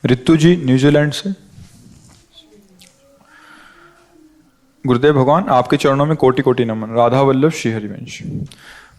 रितु जी New Zealand से। गुरुदेव भगवान, आपके चरणों में कोटि कोटि नमन। राधा वल्लभ श्री हरिवंश।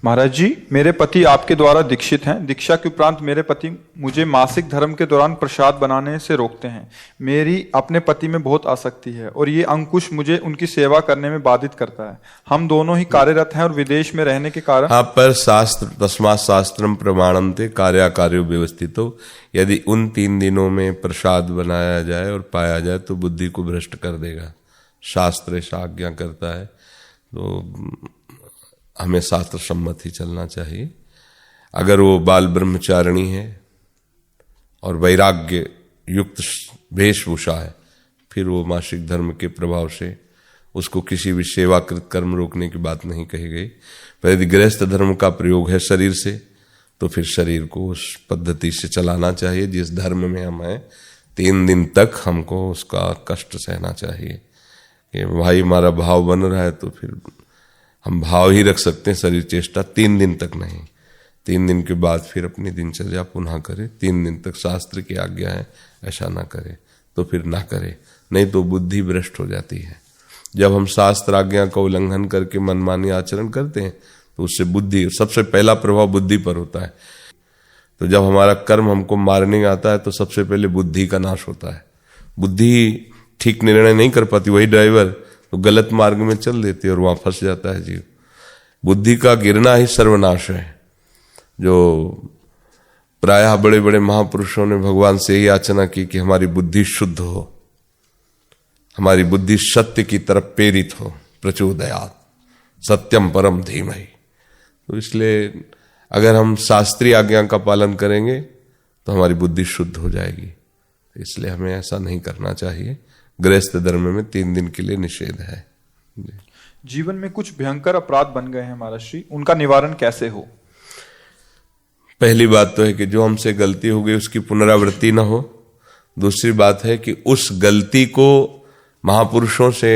महाराज जी, मेरे पति आपके द्वारा दीक्षित हैं। दीक्षा के उपरांत मेरे पति मुझे मासिक धर्म के दौरान प्रसाद बनाने से रोकते हैं। मेरी अपने पति में बहुत आसक्ति है और ये अंकुश मुझे उनकी सेवा करने में बाधित करता है। हम दोनों ही कार्यरत हैं और विदेश में रहने के कारण। हाँ, पर शास्त्र तस्मात् शास्त्रम प्रमाणन्ते कार्याकार्यो व्यवस्थितो। यदि उन 3 दिनों में प्रसाद बनाया जाए और पाया जाए तो बुद्धि को भ्रष्ट कर देगा। शास्त्र ऐसा आज्ञा करता है, तो हमें शास्त्र सम्मत ही चलना चाहिए। अगर वो बाल ब्रह्मचारिणी है और वैराग्य युक्त वेशभूषा है, फिर वो मासिक धर्म के प्रभाव से उसको किसी भी सेवाकृत कर्म रोकने की बात नहीं कही गई। पर यदि गृहस्थ धर्म का प्रयोग है शरीर से, तो फिर शरीर को उस पद्धति से चलाना चाहिए जिस धर्म में हम हैं। 3 दिन तक हमको उसका कष्ट सहना चाहिए कि भाई हमारा भाव बन रहा है, तो फिर हम भाव ही रख सकते हैं, शरीर चेष्टा 3 दिन तक नहीं। 3 दिन के बाद फिर अपनी दिनचर्या पुनः करे। 3 दिन तक शास्त्र की आज्ञा है ऐसा ना करे तो फिर ना करे, नहीं तो बुद्धि भ्रष्ट हो जाती है। जब हम शास्त्र आज्ञा का उल्लंघन करके मनमानी आचरण करते हैं तो उससे बुद्धि, सबसे पहला प्रभाव बुद्धि पर होता है। तो जब हमारा कर्म हमको मारने आता है तो सबसे पहले बुद्धि का नाश होता है। बुद्धि ठीक निर्णय नहीं कर पाती, वही ड्राइवर तो गलत मार्ग में चल देती है और वहां फंस जाता है जीव। बुद्धि का गिरना ही सर्वनाश है। जो प्रायः बड़े बड़े महापुरुषों ने भगवान से ही याचना की कि हमारी बुद्धि शुद्ध हो, हमारी बुद्धि सत्य की तरफ प्रेरित हो, प्रचोदयात् सत्यम परम धीमहि। तो इसलिए अगर हम शास्त्रीय आज्ञा का पालन करेंगे तो हमारी बुद्धि शुद्ध हो जाएगी। इसलिए हमें ऐसा नहीं करना चाहिए। गृहस्थ धर्म में 3 दिन के लिए निषेध है। जीवन में कुछ भयंकर अपराध बन गए हैं महाराज श्री, उनका निवारण कैसे हो? पहली बात तो है कि जो हमसे गलती हो गई उसकी पुनरावृत्ति ना हो। दूसरी बात है कि उस गलती को महापुरुषों से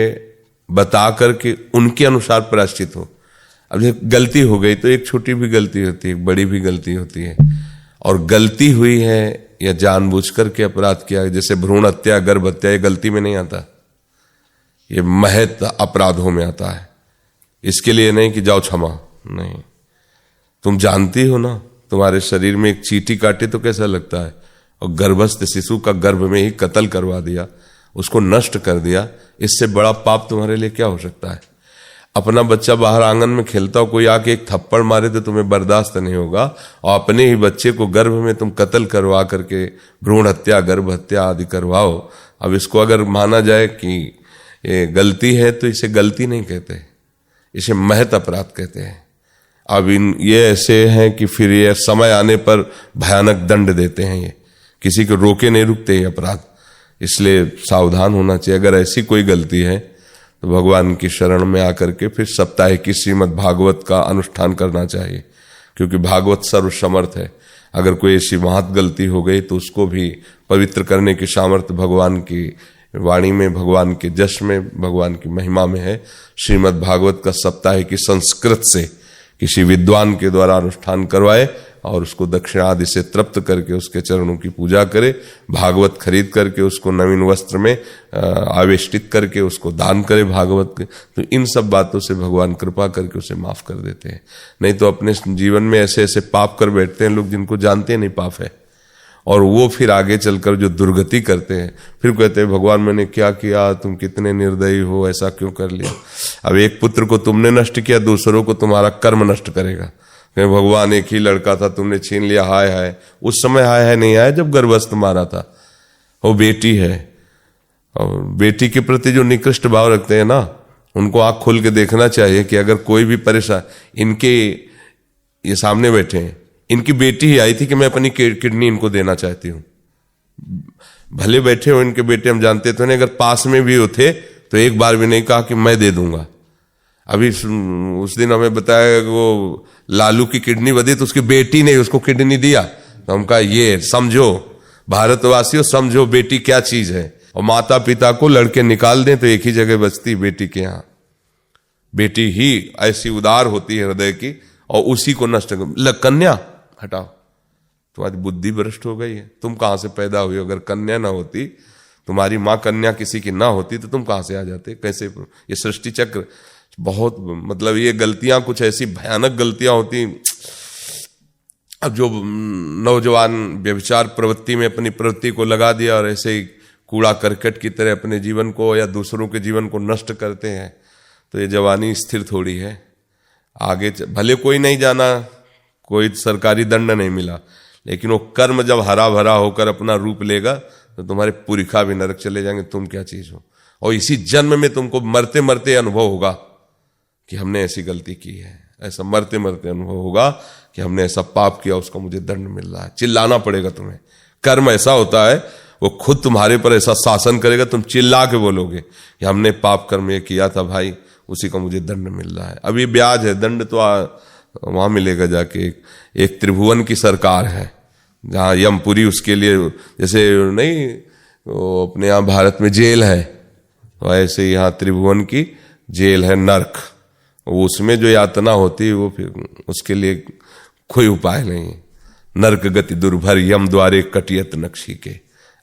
बता करके उनके अनुसार प्रायश्चित हो। अब जब गलती हो गई तो एक छोटी भी गलती होती है, एक बड़ी भी गलती होती है। और गलती हुई है या जानबूझकर के अपराध किया, जैसे भ्रूण हत्या, गर्भ हत्या, ये गलती में नहीं आता, ये महत अपराधों में आता है। इसके लिए नहीं कि जाओ क्षमा, नहीं। तुम जानती हो ना, तुम्हारे शरीर में एक चींटी काटे तो कैसा लगता है, और गर्भस्थ शिशु का गर्भ में ही कत्ल करवा दिया, उसको नष्ट कर दिया। इससे बड़ा पाप तुम्हारे लिए क्या हो सकता है? अपना बच्चा बाहर आंगन में खेलता हो, कोई आके एक थप्पड़ मारे तो तुम्हें बर्दाश्त नहीं होगा, और अपने ही बच्चे को गर्भ में तुम कत्ल करवा करके भ्रूण हत्या, गर्भ हत्या आदि करवाओ। अब इसको अगर माना जाए कि ये गलती है तो इसे गलती नहीं कहते, इसे महत अपराध कहते हैं। अब ये ऐसे हैं कि फिर ये समय आने पर भयानक दंड देते हैं। ये किसी को रोके नहीं रुकते ये अपराध, इसलिए सावधान होना चाहिए। अगर ऐसी कोई गलती है तो भगवान की शरण में आकर के फिर सप्ताह की श्रीमद् भागवत का अनुष्ठान करना चाहिए, क्योंकि भागवत सर्वसमर्थ है। अगर कोई ऐसी महत गलती हो गई तो उसको भी पवित्र करने की सामर्थ्य भगवान की वाणी में, भगवान के जश में, भगवान की महिमा में है। श्रीमद् भागवत का सप्ताह की संस्कृत से किसी विद्वान के द्वारा अनुष्ठान करवाए और उसको दक्षिणादि से तृप्त करके उसके चरणों की पूजा करे। भागवत खरीद करके उसको नवीन वस्त्र में आवेष्टित करके उसको दान करे भागवत के। तो इन सब बातों से भगवान कृपा करके उसे माफ कर देते हैं। नहीं तो अपने जीवन में ऐसे ऐसे पाप कर बैठते हैं लोग जिनको जानते नहीं पाप है, और वो फिर आगे चलकर जो दुर्गति करते हैं, फिर कहते हैं भगवान मैंने क्या किया, तुम कितने निर्दयी हो, ऐसा क्यों कर लिया। अब एक पुत्र को तुमने नष्ट किया, दूसरों को तुम्हारा कर्म नष्ट करेगा। भगवान एक ही लड़का था, तुमने छीन लिया, हाय हाय। उस समय हाय हाय नहीं आया जब गर्भस्थ मारा था। वो बेटी है, और बेटी के प्रति जो निकृष्ट भाव रखते हैं ना, उनको आंख खोल के देखना चाहिए कि अगर कोई भी परेशान, इनके ये सामने बैठे हैं, इनकी बेटी ही आई थी कि मैं अपनी किडनी इनको देना चाहती हूँ। भले बैठे हो इनके बेटे, हम जानते तो नहीं, अगर पास में भी होते तो एक बार भी नहीं कहा कि मैं दे दूंगा। अभी उस दिन हमें बताया कि वो लालू की किडनी बदी तो उसकी बेटी ने उसको किडनी दिया। तो हम कहा ये समझो, भारतवासियों समझो बेटी क्या चीज है। और माता पिता को लड़के निकाल दें तो एक ही जगह बचती बेटी के यहाँ। बेटी ही ऐसी उदार होती है हृदय की, और उसी को नष्ट कन्या हटाओ। तुम्हारी बुद्धि भ्रष्ट हो गई है। तुम कहां से पैदा हुई? अगर कन्या ना होती, तुम्हारी माँ कन्या किसी की ना होती, तो तुम कहां से आ जाते? कैसे? ये सृष्टि चक्र बहुत, मतलब ये गलतियां कुछ ऐसी भयानक गलतियां होती। अब जो नौजवान व्यभिचार प्रवृत्ति में अपनी प्रवृत्ति को लगा दिया और ऐसे ही कूड़ा करकट की तरह अपने जीवन को या दूसरों के जीवन को नष्ट करते हैं, तो ये जवानी स्थिर थोड़ी है। आगे भले कोई नहीं जाना, कोई सरकारी दंड नहीं मिला, लेकिन वो कर्म जब हरा भरा होकर अपना रूप लेगा तो तुम्हारे पुरखा भी नरक चले जाएंगे, तुम क्या चीज हो। और इसी जन्म में तुमको मरते मरते अनुभव होगा कि हमने ऐसी गलती की है, ऐसा मरते मरते अनुभव होगा कि हमने ऐसा पाप किया, उसका मुझे दंड मिल रहा है। चिल्लाना पड़ेगा तुम्हें। कर्म ऐसा होता है, वो खुद तुम्हारे पर ऐसा शासन करेगा, तुम चिल्ला के बोलोगे कि हमने पाप कर्म ये किया था भाई, उसी का मुझे दंड मिल रहा है। अभी ब्याज है, दंड तो वहां मिलेगा जाके। एक त्रिभुवन की सरकार है जहां यमपुरी उसके लिए, जैसे नहीं वो अपने यहाँ भारत में जेल है, तो ऐसे यहाँ त्रिभुवन की जेल है, नरक। उसमें जो यातना होती है वो फिर उसके लिए कोई उपाय नहीं। नरक गति दुर्भर यम द्वारे कटियत नक्शी के,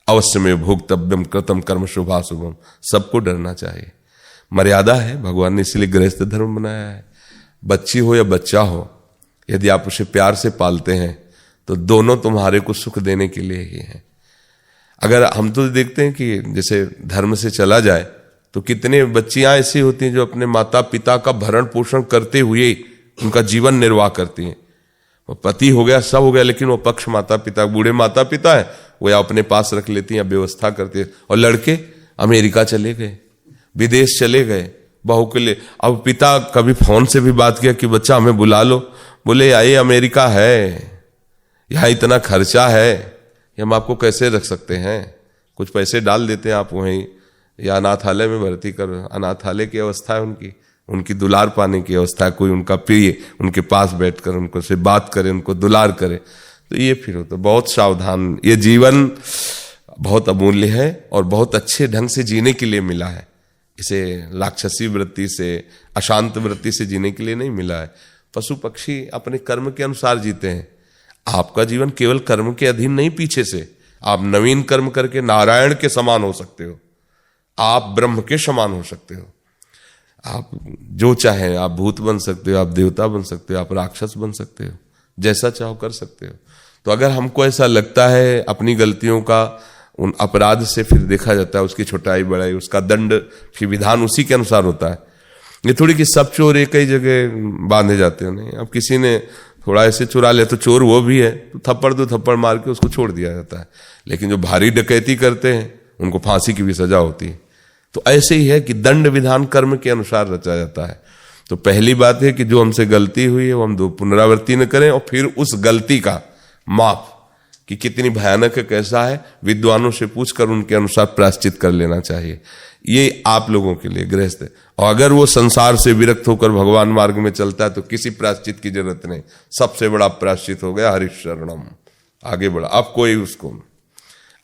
अवश्य में भोक्तव्यम कृतम कर्म शुभाशुभम। सबको डरना चाहिए, मर्यादा है। भगवान ने इसलिए गृहस्थ धर्म बनाया है। बच्ची हो या बच्चा हो, यदि आप उसे प्यार से पालते हैं तो दोनों तुम्हारे को सुख देने के लिए ही है। अगर हम तो देखते हैं कि जैसे धर्म से चला जाए तो कितने बच्चियां ऐसी होती हैं जो अपने माता पिता का भरण पोषण करते हुए उनका जीवन निर्वाह करती हैं। वो पति हो गया, सब हो गया, लेकिन वो पक्ष माता पिता, बूढ़े माता पिता है, वो या अपने पास रख लेती हैं या व्यवस्था करती है। और लड़के अमेरिका चले गए, विदेश चले गए बहू के लिए। अब पिता कभी फोन से भी बात किया कि बच्चा हमें बुला लो, बोले ये अमेरिका है, यहाँ इतना खर्चा है, ये हम आपको कैसे रख सकते हैं। कुछ पैसे डाल देते हैं आप वहीं, या अनाथालय में भर्ती कर। अनाथालय की अवस्था है उनकी दुलार पाने की अवस्था है। कोई उनका प्रिय उनके पास बैठकर उनको से बात करे, उनको दुलार करे, तो ये फिर होता। बहुत सावधान, ये जीवन बहुत अमूल्य है और बहुत अच्छे ढंग से जीने के लिए मिला है। इसे राक्षसी वृत्ति से, अशांत वृत्ति से जीने के लिए नहीं मिला है। पशु पक्षी अपने कर्म के अनुसार जीते हैं। आपका जीवन केवल कर्म के अधीन नहीं, पीछे से आप नवीन कर्म करके नारायण के समान हो सकते हो, आप ब्रह्म के समान हो सकते हो। आप जो चाहे, आप भूत बन सकते हो, आप देवता बन सकते हो, आप राक्षस बन सकते हो, जैसा चाहो कर सकते हो। तो अगर हमको ऐसा लगता है अपनी गलतियों का, उन अपराध से फिर देखा जाता है उसकी छोटाई बड़ाई, उसका दंड फिर विधान उसी के अनुसार होता है। ये थोड़ी कि सब चोर एक ही जगह बांधे जाते हैं, नहीं। अब किसी ने थोड़ा ऐसे चुरा लिया तो चोर वो भी है, तो थप्पड़ दो थप्पड़ मार के उसको छोड़ दिया जाता है। लेकिन जो भारी डकैती करते हैं उनको फांसी की भी सजा होती है। तो ऐसे ही है कि दंड विधान कर्म के अनुसार रचा जाता है। तो पहली बात है कि जो हमसे गलती हुई है वो हम दो पुनरावृत्ति न करें, और फिर उस गलती का माप कि कितनी भयानक है, कैसा है, विद्वानों से पूछकर उनके अनुसार प्रायश्चित कर लेना चाहिए। ये आप लोगों के लिए गृहस्थ है। और अगर वो संसार से विरक्त होकर भगवान मार्ग में चलता है तो किसी प्रायश्चित की जरूरत नहीं। सबसे बड़ा प्रायश्चित हो गया हरिशरणम, आगे बढ़ा। अब कोई उसको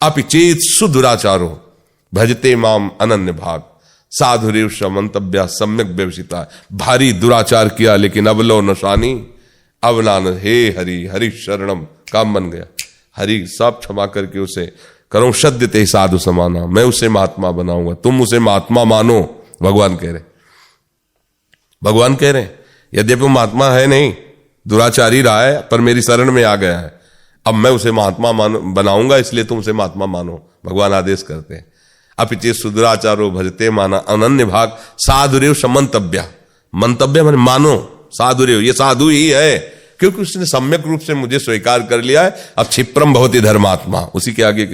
अपिचेत सुदुराचारो भजते माम अनन्य भाग साधुरेव मंतव्या सम्यक व्यवसिता। भारी दुराचार किया लेकिन अब लो नशानी, अब नान हे हरि हरि शरणम, काम बन गया। हरि सब क्षमा करके उसे करो सद्य ते साधु समाना, मैं उसे महात्मा बनाऊंगा, तुम उसे महात्मा मानो। भगवान कह रहे यद्यपि वो महात्मा है नहीं, दुराचारी रहा है, पर मेरी शरण में आ गया है, अब मैं उसे महात्मा बनाऊंगा, इसलिए तुम उसे महात्मा मानो। भगवान आदेश करते हैं। अपिचे सुदुराचारो भजते माना अनन्य भाग साधुरेव समंतव्या। मंतव्य माने मानो, साधुरेव ये साधु ही है क्योंकि उसने सम्यक रूप से मुझे स्वीकार कर लिया है। अब क्षिप्रम भवति धर्मात्मा, उसी के आगे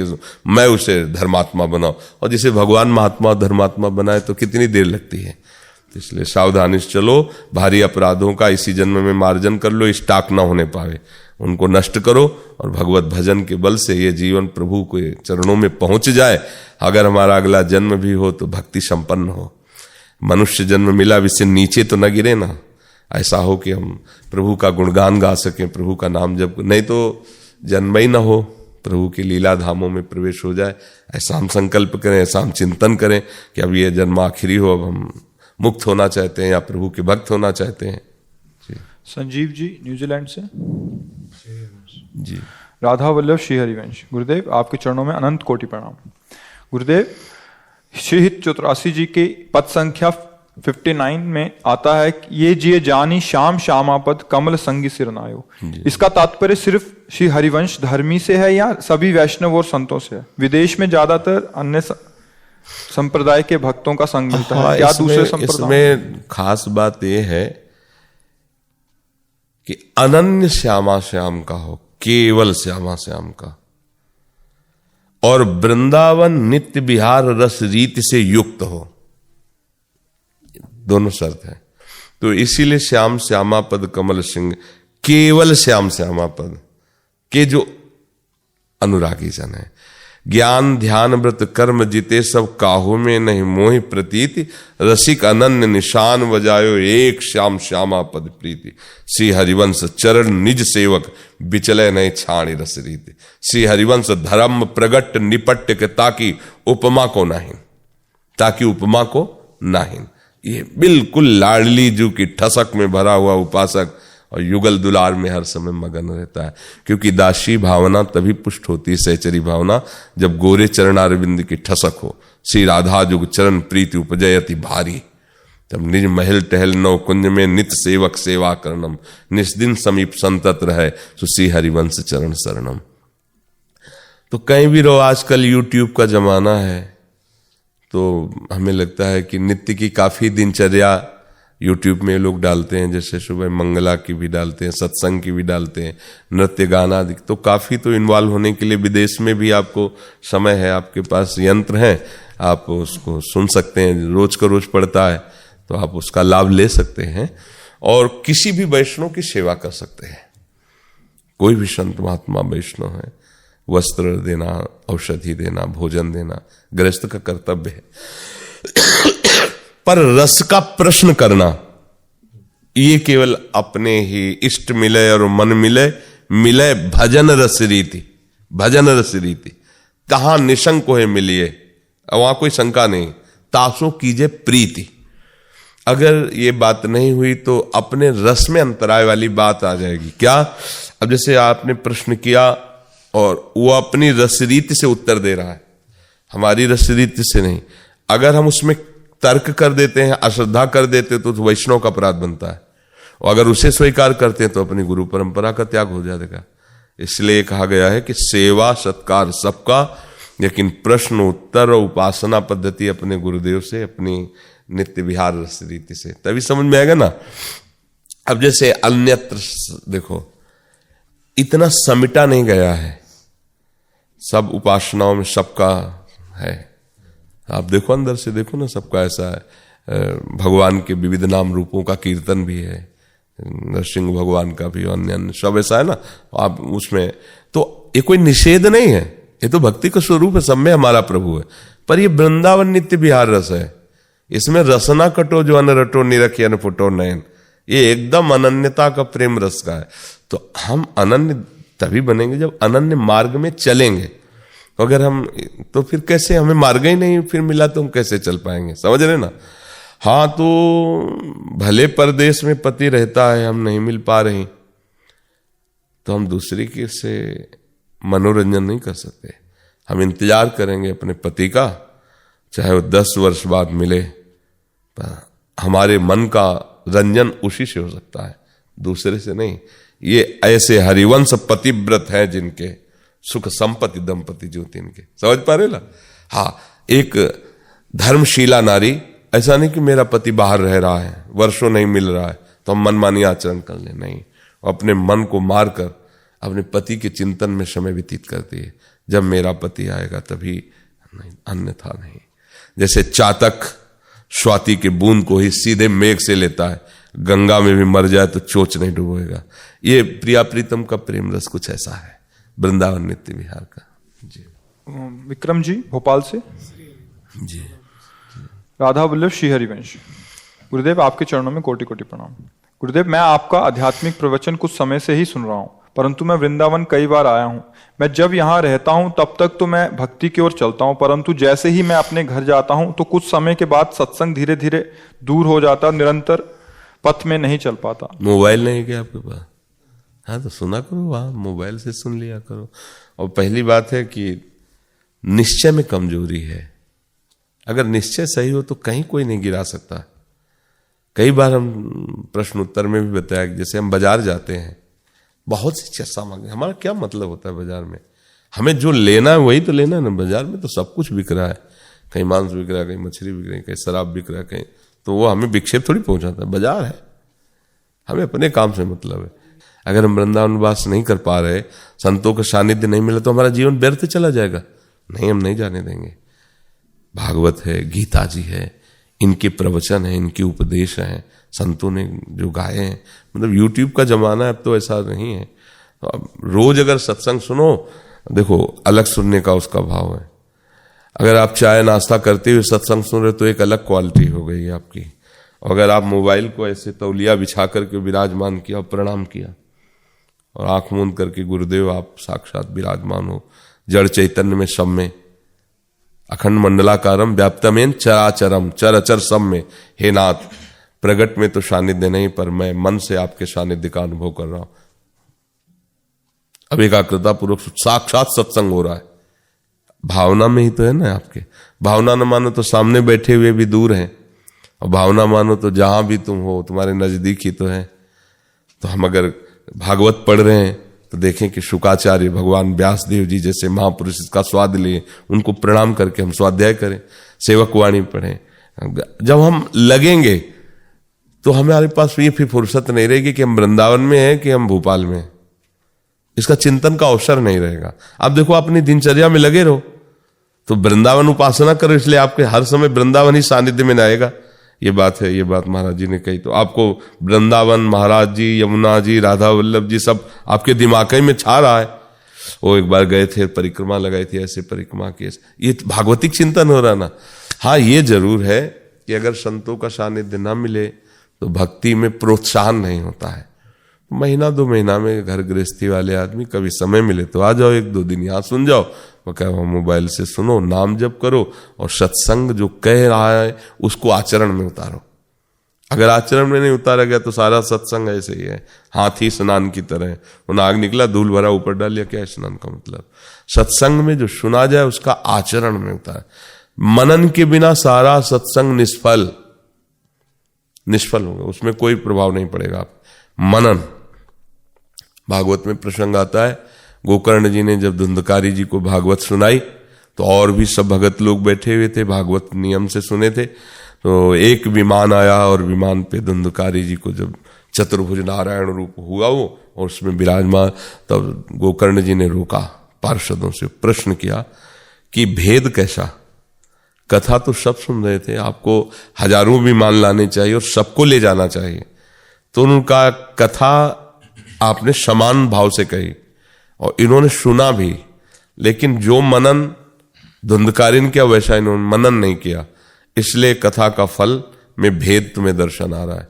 मैं उसे धर्मात्मा बनाऊं। और जिसे भगवान महात्मा और धर्मात्मा बनाए तो कितनी देर लगती है। तो इसलिए सावधानी से चलो, भारी अपराधों का इसी जन्म में मार्जन कर लो, स्टॉक ना होने पावे, उनको नष्ट करो और भगवत भजन के बल से ये जीवन प्रभु के चरणों में पहुंच जाए। अगर हमारा अगला जन्म भी हो तो भक्ति संपन्न हो, मनुष्य जन्म मिला इससे नीचे तो न गिरे ना, ऐसा हो कि हम प्रभु का गुणगान गा सकें, प्रभु का नाम जप, नहीं तो जन्म ही ना हो, प्रभु की लीला धामों में प्रवेश हो जाए। ऐसा हम संकल्प करें, ऐसा हम चिंतन करें कि अब ये जन्म आखिरी हो, अब हम मुक्त होना चाहते हैं या प्रभु के भक्त होना चाहते हैं। संजीव जी न्यूजीलैंड से जी, राधा वल्लभ श्री हरिवंश। गुरुदेव आपके चरणों में अनंत कोटि प्रणाम। गुरुदेव श्री हित 84 जी के पद संख्या 59 में आता है कि ये जिये जानी श्याम श्यामापद कमल संगी सिरनायो। इसका तात्पर्य सिर्फ श्री हरिवंश धर्मी से है या सभी वैष्णव और संतों से है? विदेश में ज्यादातर अन्य संप्रदाय के भक्तों का संग मिलता है, क्या दूसरे संप्रदाय? इसमें खास बात यह है कि अनन्य श्यामा श्याम का हो, केवल श्यामा श्याम का, और वृंदावन नित्य विहार रस रीति से युक्त हो, दोनों शर्त है। तो इसीलिए श्याम श्यामा पद कमल सिंह, केवल श्याम श्यामा पद के जो अनुरागी जन है। ज्ञान ध्यान व्रत कर्म जिते सब काहू में नहीं मोहि प्रतीति, रसिक अनन्य निशान बजायो एक श्याम श्यामा पद प्रीति। श्री हरिवंश चरण निज सेवक बिचले नहीं छाणी रस रीति। श्री हरिवंश धर्म प्रगट निपट के ताकि उपमा को नहीं, ताकि उपमा को नहीं। ये बिल्कुल लाडली जू की ठसक में भरा हुआ उपासक और युगल दुलार में हर समय मगन रहता है, क्योंकि दासी भावना तभी पुष्ट होती है, सहचरी भावना, जब गोरे चरणारविंद की ठसक हो। श्री राधा जुग चरण प्रीति उपजयति भारी, तब निज महल टहल नौ कुंज में नित सेवक सेवा करनम, निस्दिन समीप संतत रहे श्री हरिवंश चरण शरणम। तो कहीं भी रहो, आजकल यूट्यूब का जमाना है, तो हमें लगता है कि नित्य की काफी दिनचर्या यूट्यूब में लोग डालते हैं, जैसे सुबह मंगला की भी डालते हैं, सत्संग की भी डालते हैं, नृत्य गाना, तो काफी तो इन्वॉल्व होने के लिए विदेश में भी आपको समय है, आपके पास यंत्र है, आप उसको सुन सकते हैं, रोज का रोज पड़ता है, तो आप उसका लाभ ले सकते हैं और किसी भी वैष्णव की सेवा कर सकते हैं। कोई भी संत महात्मा वैष्णव है, वस्त्र देना, औषधि देना, भोजन देना गृहस्थ का कर्तव्य है। पर रस का प्रश्न करना ये केवल अपने ही इष्ट मिले और मन मिले, मिले भजन रस रीति, भजन रस रीति। कहां निशंक है मिलिए, वहां कोई शंका नहीं, तासो कीजे प्रीति। अगर ये बात नहीं हुई तो अपने रस में अंतराय वाली बात आ जाएगी। क्या? अब जैसे आपने प्रश्न किया और वो अपनी रसरीति से उत्तर दे रहा है, हमारी रसरीति से नहीं। अगर हम उसमें तर्क कर देते हैं, अश्रद्धा कर देते हैं, तो वैष्णव का अपराध बनता है, और अगर उसे स्वीकार करते हैं तो अपनी गुरु परंपरा का त्याग हो जाएगा। इसलिए कहा गया है कि सेवा सत्कार सबका, लेकिन प्रश्न उत्तर और उपासना पद्धति अपने गुरुदेव से, अपनी नित्य विहार रस रीति से, तभी समझ में आएगा ना। अब जैसे अन्यत्र देखो, इतना समिटा नहीं गया है, सब उपासनाओं में सबका है। आप देखो अंदर से देखो ना, सबका ऐसा है। भगवान के विविध नाम रूपों का कीर्तन भी है, नरसिंह भगवान का भी, अन्य अन्य सब ऐसा है ना। आप उसमें तो ये कोई निषेध नहीं है, ये तो भक्ति का स्वरूप है, सब में हमारा प्रभु है। पर ये वृंदावन नित्य विहार रस है, इसमें रसना कटो जो अन रटो निरखी अन फुटो नयन, ये एकदम अनन्यता का प्रेम रस का है। तो हम अनन्य तभी बनेंगे जब अनन्य मार्ग में चलेंगे। अगर हम, तो फिर कैसे, हमें मार्ग ही नहीं फिर मिला तो हम कैसे चल पाएंगे, समझ रहे ना। हाँ, तो भले परदेश में पति रहता है, हम नहीं मिल पा रही, तो हम दूसरी के से मनोरंजन नहीं कर सकते। हम इंतजार करेंगे अपने पति का, चाहे वो 10 वर्ष बाद मिले, हमारे मन का रंजन उसी से हो सकता है, दूसरे से नहीं। ये ऐसे हरिवंश पतिव्रत हैं जिनके सुख संपत्ति दंपति ज्योति इनके, समझ पा रहे ना। हाँ, एक धर्मशीला नारी, ऐसा नहीं कि मेरा पति बाहर रह रहा है, वर्षों नहीं मिल रहा है तो हम मनमानी आचरण कर ले, नहीं। अपने मन को मारकर अपने पति के चिंतन में समय व्यतीत करती है। जब मेरा पति आएगा तभी, नहीं, अन्यथा नहीं। जैसे चातक स्वाति के बूंद को ही सीधे मेघ से लेता है, गंगा में भी मर जाए तो चोच नहीं डुबोएगा। ये प्रिया प्रीतम का प्रेम रस कुछ ऐसा है, वृंदावन नित्य विहार का। जी विक्रम जी भोपाल से। जी राधा वल्लभ श्री हरिवंश। गुरुदेव आपके चरणों में कोटि कोटि प्रणाम। गुरुदेव, मैं आपका आध्यात्मिक प्रवचन कुछ समय से ही सुन रहा हूँ, परंतु मैं वृंदावन कई बार आया हूँ। मैं जब यहाँ रहता हूँ तब तक तो मैं भक्ति की ओर चलता हूँ, परंतु जैसे ही मैं अपने घर जाता हूँ तो कुछ समय के बाद सत्संग धीरे धीरे दूर हो जाता, निरंतर पथ में नहीं चल पाता। मोबाइल नहीं क्या आपके पास हाँ तो सुना करो, वहाँ मोबाइल से सुन लिया करो। और पहली बात है कि निश्चय में कमजोरी है। अगर निश्चय सही हो तो कहीं कोई नहीं गिरा सकता। कई बार हम प्रश्न उत्तर में भी बताया कि जैसे हम बाजार जाते हैं, बहुत सी चीज सामग्री, हमारा क्या मतलब होता है बाजार में, हमें जो लेना है वही तो लेना है ना। बाजार में तो सब कुछ बिक रहा है, कहीं मांस बिक रहा है, कहीं मछली बिक रही है, कहीं शराब बिक रहा है, कहीं, तो वो हमें विक्षेप थोड़ी पहुंचाता है। बाजार है, हमें अपने काम से मतलब है। अगर हम वृंदावन वास नहीं कर पा रहे, संतों का सानिध्य नहीं मिला, तो हमारा जीवन व्यर्थ चला जाएगा। नहीं, हम नहीं जाने देंगे। भागवत है, गीता जी है, इनके प्रवचन है, इनके उपदेश हैं, संतों ने जो गाए हैं। मतलब यूट्यूब का जमाना है, अब तो ऐसा नहीं है। तो अब रोज अगर सत्संग सुनो, देखो अलग सुनने का उसका भाव है। अगर आप चाय नाश्ता करते हुए सत्संग सुन रहे तो एक अलग क्वालिटी हो गई है आपकी। और अगर आप मोबाइल को ऐसे तौलिया बिछा करके विराजमान किया, प्रणाम किया और आंख मूंद करके गुरुदेव आप साक्षात विराजमान हो, जड़ चैतन्य में, सब में, अखंड मंडलाकारम व्याप्तमेन चराचरम, चर अचर सब में, हे नाथ प्रगट में तो सानिध्य नहीं, पर मैं मन से आपके सानिध्य का अनुभव कर रहा हूं। अब एकाग्रता पूर्वक साक्षात सत्संग हो रहा है। भावना में ही तो है ना आपके। भावना न मानो तो सामने बैठे हुए भी दूर हैं, और भावना मानो तो जहां भी तुम हो तुम्हारे नजदीक ही तो है। तो हम अगर भागवत पढ़ रहे हैं तो देखें कि शुकाचार्य, भगवान व्यासदेव जी जैसे महापुरुष इसका स्वाद लिए, उनको प्रणाम करके हम स्वाध्याय करें, सेवक वाणी पढ़ें। जब हम लगेंगे तो हमारे पास ये फिर फुर्सत नहीं रहेगी कि हम वृंदावन में हैं कि हम भोपाल में हैं। इसका चिंतन का अवसर नहीं रहेगा। आप देखो अपनी दिनचर्या में लगे रहो, तो वृंदावन उपासना करो, इसलिए आपके हर समय वृंदावन ही सानिध्य में आएगा। ये बात है, ये बात महाराज जी ने कही। तो आपको वृंदावन, महाराज जी, यमुना जी, राधा वल्लभ जी सब आपके दिमाग में छा रहा है। वो एक बार गए थे, परिक्रमा लगाई थी, ऐसे परिक्रमा की, ये भागवतिक चिंतन हो रहा ना। हाँ, ये जरूर है कि अगर संतों का सानिध्य ना मिले तो भक्ति में प्रोत्साहन नहीं होता है। महीना 2 महीना में घर गृहस्थी वाले आदमी कभी समय मिले तो आ जाओ, 1-2 दिन यहाँ सुन जाओ, वो क्या मोबाइल से सुनो, नाम जप करो, और सत्संग जो कह रहा है उसको आचरण में उतारो। अगर आचरण में नहीं उतारा गया तो सारा सत्संग ऐसे ही है, हाथी स्नान की तरह। वो नाग निकला, धूल भरा, ऊपर डाल लिया, क्या स्नान का मतलब। सत्संग में जो सुना जाए उसका आचरण में उतार। मनन के बिना सारा सत्संग निष्फल होगा, उसमें कोई प्रभाव नहीं पड़ेगा। आप मनन, भागवत में प्रसंग आता है, गोकर्ण जी ने जब धुंधकारी जी को भागवत सुनाई तो और भी सब भगत लोग बैठे हुए थे, भागवत नियम से सुने थे। तो एक विमान आया और विमान पे धुंधकारी जी को जब चतुर्भुज नारायण रूप हुआ वो, और उसमें विराजमान, तब गोकर्ण जी ने रोका, पार्षदों से प्रश्न किया कि भेद कैसा। कथा तो सब सुन रहे थे, आपको हजारों विमान लाने चाहिए और सबको ले जाना चाहिए। तो उनका कथा आपने समान भाव से कही और इन्होंने सुना भी, लेकिन जो मनन धुंधकारी ने किया वैसा इन्होंने मनन नहीं किया, इसलिए कथा का फल में भेद तुम्हें दर्शन आ रहा है।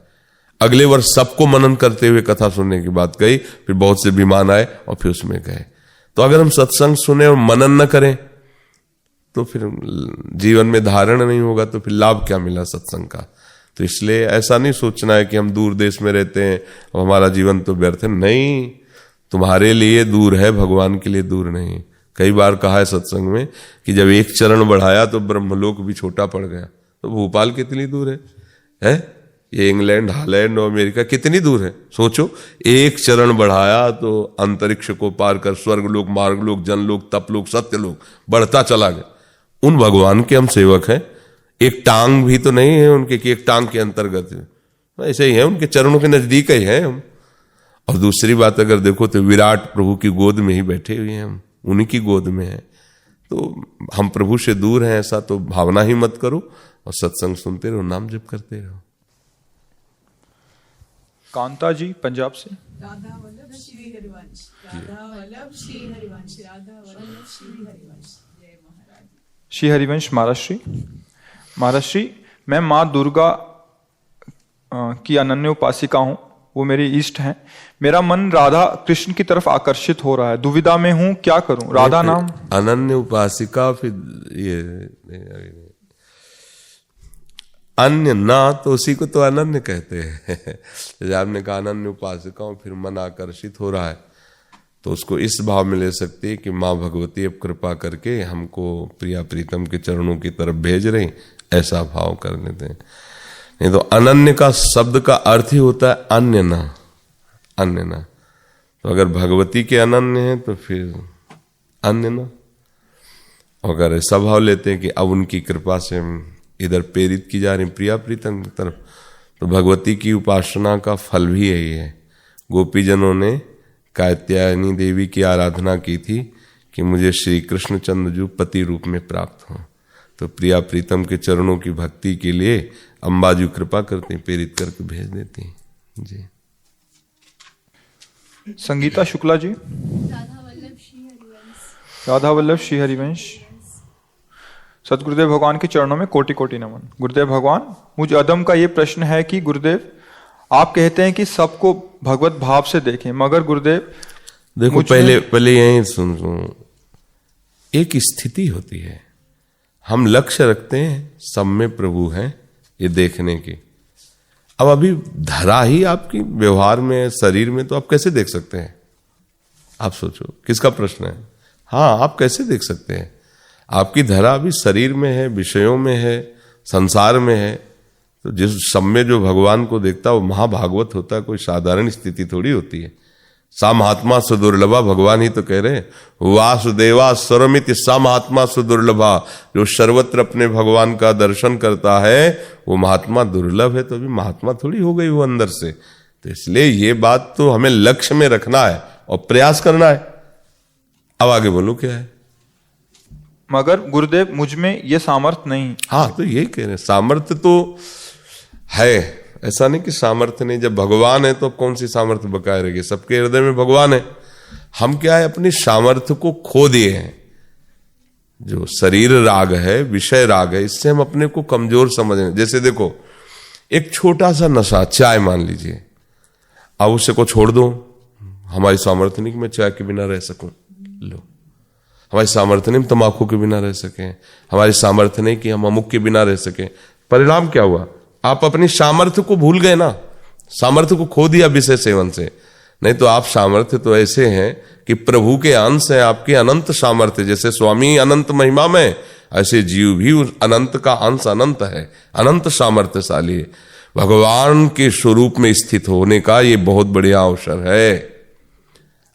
अगले वर्ष सबको मनन करते हुए कथा सुनने की बात कही, फिर बहुत से विमान आए और फिर उसमें गए। तो अगर हम सत्संग सुने और मनन न करें तो फिर जीवन में धारण नहीं होगा, तो फिर लाभ क्या मिला सत्संग का। तो इसलिए ऐसा नहीं सोचना है कि हम दूर देश में रहते हैं और हमारा जीवन तो व्यर्थ है। नहीं, तुम्हारे लिए दूर है, भगवान के लिए दूर नहीं। कई बार कहा है सत्संग में कि जब एक चरण बढ़ाया तो ब्रह्मलोक भी छोटा पड़ गया। तो भोपाल कितनी दूर है? ये इंग्लैंड, हॉलैंड और अमेरिका कितनी दूर है सोचो। एक चरण बढ़ाया तो अंतरिक्ष को पार कर स्वर्गलोक, मार्गलोक, जनलोक, तपलोक, सत्यलोक बढ़ता चला गया। उन भगवान के हम सेवक हैं। एक टांग भी तो नहीं है उनके कि एक टांग के अंतर्गत है, ऐसे ही है, उनके चरणों के नजदीक ही हैं हम। और दूसरी बात अगर देखो तो विराट प्रभु की गोद में ही बैठे हुए हैं हम, उन्हीं की गोद में है। तो हम प्रभु से दूर हैं ऐसा तो भावना ही मत करो, और सत्संग सुनते रहो, नाम जप करते रहो। कांता जी पंजाब से। राधा वल्लभ श्री हरिवंश, राधा वल्लभ श्री हरिवंश, राधा वल्लभ श्री हरिवंश। जय महाराज। श्री हरिवंश महाराष्ट्री। महाराष्ट्री, मैं माँ दुर्गा की अनन्य उपासिका हूँ, वो मेरी इष्ट हैं। मेरा मन राधा कृष्ण की तरफ आकर्षित हो रहा है, दुविधा में हूँ, क्या करूं? राधा नाम अनन्य उपासिका, फिर ये अन्य ना, तो उसी को तो अनन्य कहते हैं। जैसे आपने कहा अनन्य उपासिकाओं, फिर मन आकर्षित हो रहा है, तो उसको इस भाव में ले सकती है कि माँ भगवती अब कृपा करके हमको प्रिया प्रीतम के चरणों की तरफ भेज रही, ऐसा भाव करने दें। नहीं तो अनन्य का शब्द का अर्थ ही होता है अन्य ना, अन्य ना। तो अगर भगवती के अनन्य है तो फिर अन्य ना। अगर ऐसा भाव लेते हैं कि अब उनकी कृपा से हम इधर प्रेरित की जा रही प्रिया प्रीतम की तरफ, तो भगवती की उपासना का फल भी यही है। गोपीजनों ने कात्यायनी देवी की आराधना की थी कि मुझे श्री कृष्णचंद्र जी पति रूप में प्राप्त हो, तो प्रिया प्रीतम के चरणों की भक्ति के लिए अंबाजी कृपा करती, प्रेरित करके भेज देती जी। संगीता शुक्ला जी। राधा वल्लभ श्री हरिवंश। सतगुरुदेव भगवान के चरणों में कोटि कोटि नमन। गुरुदेव भगवान, मुझ अदम का ये प्रश्न है कि गुरुदेव आप कहते हैं कि सबको भगवत भाव से देखें, मगर गुरुदेव देखो पहले यही सुन लो, एक स्थिति होती है, हम लक्ष्य रखते हैं सब में प्रभु हैं ये देखने की। अब अभी धरा ही आपकी व्यवहार में, शरीर में, तो आप कैसे देख सकते हैं? आप सोचो किसका प्रश्न है? हाँ, आप कैसे देख सकते हैं? आपकी धरा अभी शरीर में है, विषयों में है, संसार में है। तो जिस सब में जो भगवान को देखता है वो महाभागवत होता है, कोई साधारण स्थिति थोड़ी होती है। सा महात्मा सुदुर्लभा, भगवान ही तो कह रहे हैं, वासुदेवा सर्वमिति सा महात्मा सुदुर्लभा। जो सर्वत्र अपने भगवान का दर्शन करता है वो महात्मा दुर्लभ है। तो अभी महात्मा थोड़ी हो गई वो अंदर से। तो इसलिए ये बात तो हमें लक्ष्य में रखना है और प्रयास करना है। अब आगे बोलो क्या है? मगर गुरुदेव मुझ में ये सामर्थ्य नहीं। हाँ, तो यही कह रहे हैं, सामर्थ्य तो है, ऐसा नहीं कि सामर्थ्य नहीं। जब भगवान है तो कौन सी सामर्थ्य बकाए रहेगी? सबके हृदय में भगवान है। हम क्या है, अपनी सामर्थ्य को खो दिए हैं। जो शरीर राग है, विषय राग है, इससे हम अपने को कमजोर समझ रहे हैं। जैसे देखो, एक छोटा सा नशा, चाय मान लीजिए, अब उसे को छोड़ दो, हमारी सामर्थ्य नहीं कि मैं चाय के बिना रह सकूं। लो, हमारी सामर्थ्य नहीं हम तंबाकू के बिना रह सके, हमारी सामर्थ्य नहीं कि हम अमुक के बिना रह सके। परिणाम क्या हुआ? आप अपनी सामर्थ्य को भूल गए ना, सामर्थ्य को खो दिया विषय सेवन से। नहीं तो आप सामर्थ्य तो ऐसे हैं कि प्रभु के अंश है, आपके अनंत सामर्थ्य। जैसे स्वामी अनंत महिमा में, ऐसे जीव भी उस अनंत का अंश अनंत है, अनंत सामर्थ्यशाली है। भगवान के स्वरूप में स्थित होने का ये बहुत बढ़िया अवसर है।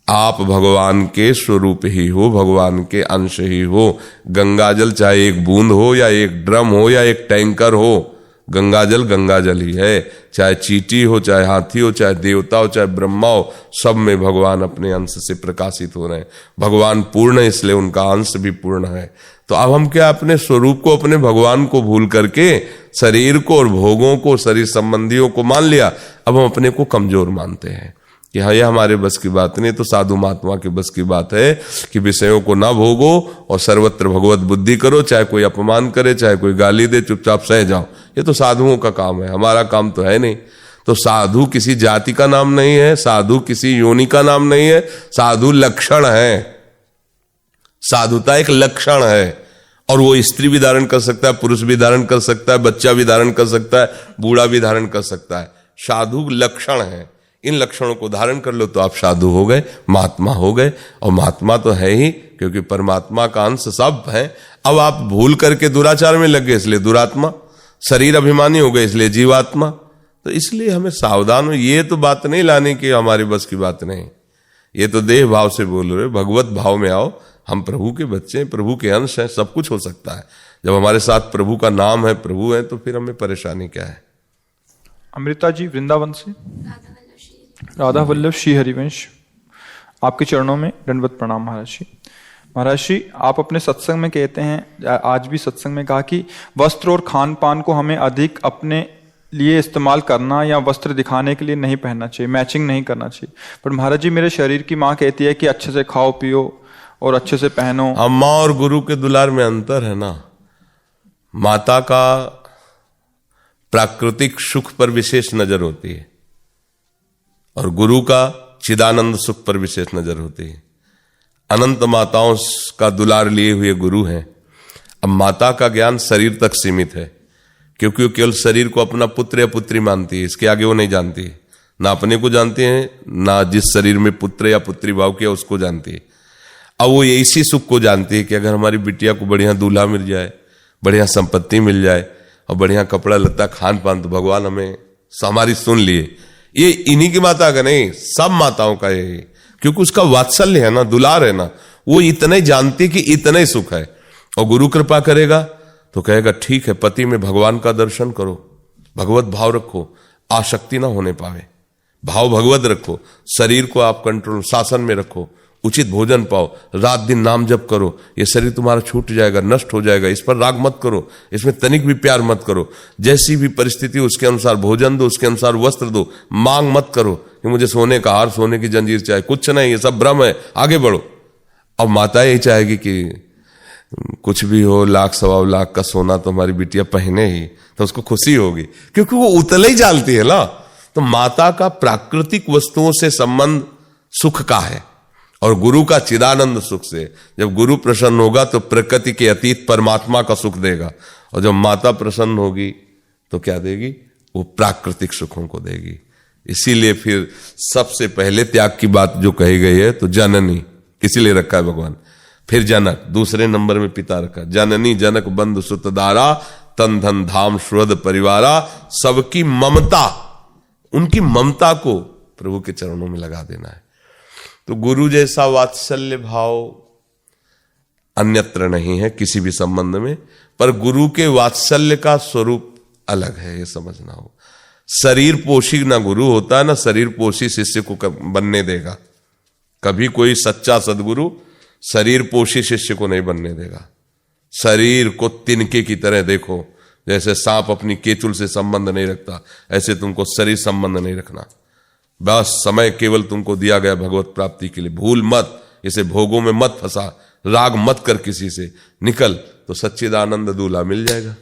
आप भगवान के स्वरूप ही हो, भगवान के अंश ही हो। गंगाजल चाहे एक बूंद हो या एक ड्रम हो या एक टैंकर हो, गंगाजल गंगाजल ही है। चाहे चींटी हो, चाहे हाथी हो, चाहे देवता हो, चाहे ब्रह्मा हो, सब में भगवान अपने अंश से प्रकाशित हो रहे हैं। भगवान पूर्ण है, इसलिए उनका अंश भी पूर्ण है। तो अब हम क्या अपने स्वरूप को, अपने भगवान को भूल करके शरीर को और भोगों को, शरीर संबंधियों को मान लिया। अब हम अपने को कमजोर मानते हैं कि हाँ, यह हमारे बस की बात नहीं। तो साधु महात्मा के बस की बात है कि विषयों को ना भोगो और सर्वत्र भगवत बुद्धि करो। चाहे कोई अपमान करे, चाहे कोई गाली दे, चुपचाप सह जाओ। ये तो साधुओं का काम है, हमारा काम तो है नहीं। तो साधु किसी जाति का नाम नहीं है, साधु किसी योनि का नाम नहीं है। साधु लक्षण है, साधुता एक लक्षण है। और वो स्त्री भी धारण कर सकता है, पुरुष भी धारण कर सकता है, बच्चा भी धारण कर सकता है, बूढ़ा भी धारण कर सकता है। साधु लक्षण है। इन लक्षणों को धारण कर लो तो आप साधु हो गए, महात्मा हो गए। और महात्मा तो है ही, क्योंकि परमात्मा का अंश सब है। अब आप भूल करके दुराचार में लग गए, इसलिए दुरात्मा। शरीर अभिमानी हो गए, इसलिए जीवात्मा। तो इसलिए हमें सावधान हो। ये तो बात नहीं लाने की हमारी बस की बात नहीं। ये तो देह भाव से बोल रहे, भगवत भाव में आओ। हम प्रभु के बच्चे हैं, प्रभु के अंश हैं, सब कुछ हो सकता है। जब हमारे साथ प्रभु का नाम है, प्रभु है, तो फिर हमें परेशानी क्या है? अमृता जी वृंदावन से। राधा वल्लभ श्री हरिवंश, आपके चरणों में दंडवत प्रणाम महाराज जी। महाराज जी, आप अपने सत्संग में कहते हैं, आज भी सत्संग में कहा कि वस्त्र और खान पान को हमें अधिक अपने लिए इस्तेमाल करना या वस्त्र दिखाने के लिए नहीं पहनना चाहिए, मैचिंग नहीं करना चाहिए। पर महाराज जी, मेरे शरीर की माँ कहती है कि अच्छे से खाओ पियो और अच्छे से पहनो। अम्मा और गुरु के दुलार में अंतर है ना। माता का प्राकृतिक सुख पर विशेष नजर होती है और गुरु का चिदानंद सुख पर विशेष नजर होती है। अनंत माताओं का दुलार लिए हुए गुरु हैं। अब माता का ज्ञान शरीर तक सीमित है, क्योंकि वो केवल शरीर को अपना पुत्र या पुत्री मानती है, इसके आगे वो नहीं जानती है, ना अपने को जानती है, ना जिस शरीर में पुत्र या पुत्री भाव किया उसको जानती है। अब वो इसी सुख को जानती है कि अगर हमारी बिटिया को बढ़िया दूल्हा मिल जाए, बढ़िया संपत्ति मिल जाए और बढ़िया कपड़ा लत्ता खान पान, तो भगवान हमें हमारी सुन लिए। ये इन्हीं की माता का नहीं, सब माताओं का यही, क्योंकि उसका वात्सल्य है ना, दुलार है ना, वो इतने जानती कि इतना ही सुख है। और गुरु कृपा करेगा तो कहेगा ठीक है, पति में भगवान का दर्शन करो, भगवत भाव रखो, आसक्ति ना होने पावे, भाव भगवत रखो, शरीर को आप कंट्रोल शासन में रखो, उचित भोजन पाओ, रात दिन नाम जप करो, ये शरीर तुम्हारा छूट जाएगा, नष्ट हो जाएगा, इस पर राग मत करो, इसमें तनिक भी प्यार मत करो, जैसी भी परिस्थिति उसके अनुसार भोजन दो, उसके अनुसार वस्त्र दो, मांग मत करो कि मुझे सोने का हार, सोने की जंजीर चाहिए, कुछ नहीं, ये सब भ्रम है, आगे बढ़ो। अब माता यही चाहेगी कि कुछ भी हो, लाख सवा लाख का सोना तो हमारी बिटिया पहने ही, तो उसको खुशी होगी, क्योंकि वो उतले ही जानती है ना। तो माता का प्राकृतिक वस्तुओं से संबंध सुख का है और गुरु का चिदानंद सुख से। जब गुरु प्रसन्न होगा तो प्रकृति के अतीत परमात्मा का सुख देगा, और जब माता प्रसन्न होगी तो क्या देगी, वो प्राकृतिक सुखों को देगी। इसीलिए फिर सबसे पहले त्याग की बात जो कही गई है, तो जननी किसी लिए रखा है भगवान, फिर जनक, दूसरे नंबर में पिता रखा, जननी जनक बंधु सुत दारा, तन धन धाम सुहृद परिवारा, सबकी ममता, उनकी ममता को प्रभु के चरणों में लगा देना है। तो गुरु जैसा वात्सल्य भाव अन्यत्र नहीं है किसी भी संबंध में, पर गुरु के वात्सल्य का स्वरूप अलग है, ये समझना हो। शरीर पोषी ना गुरु होता है, ना शरीर पोषी शिष्य को बनने देगा। कभी कोई सच्चा सदगुरु शरीर पोषी शिष्य को नहीं बनने देगा। शरीर को तिनके की तरह देखो, जैसे सांप अपनी केचुल से संबंध नहीं रखता, ऐसे तुमको शरीर संबंध नहीं रखना। बस समय केवल तुमको दिया गया भगवत प्राप्ति के लिए, भूल मत, इसे भोगों में मत फंसा, राग मत कर किसी से, निकल तो सच्चिदानंद दूल्हा मिल जाएगा,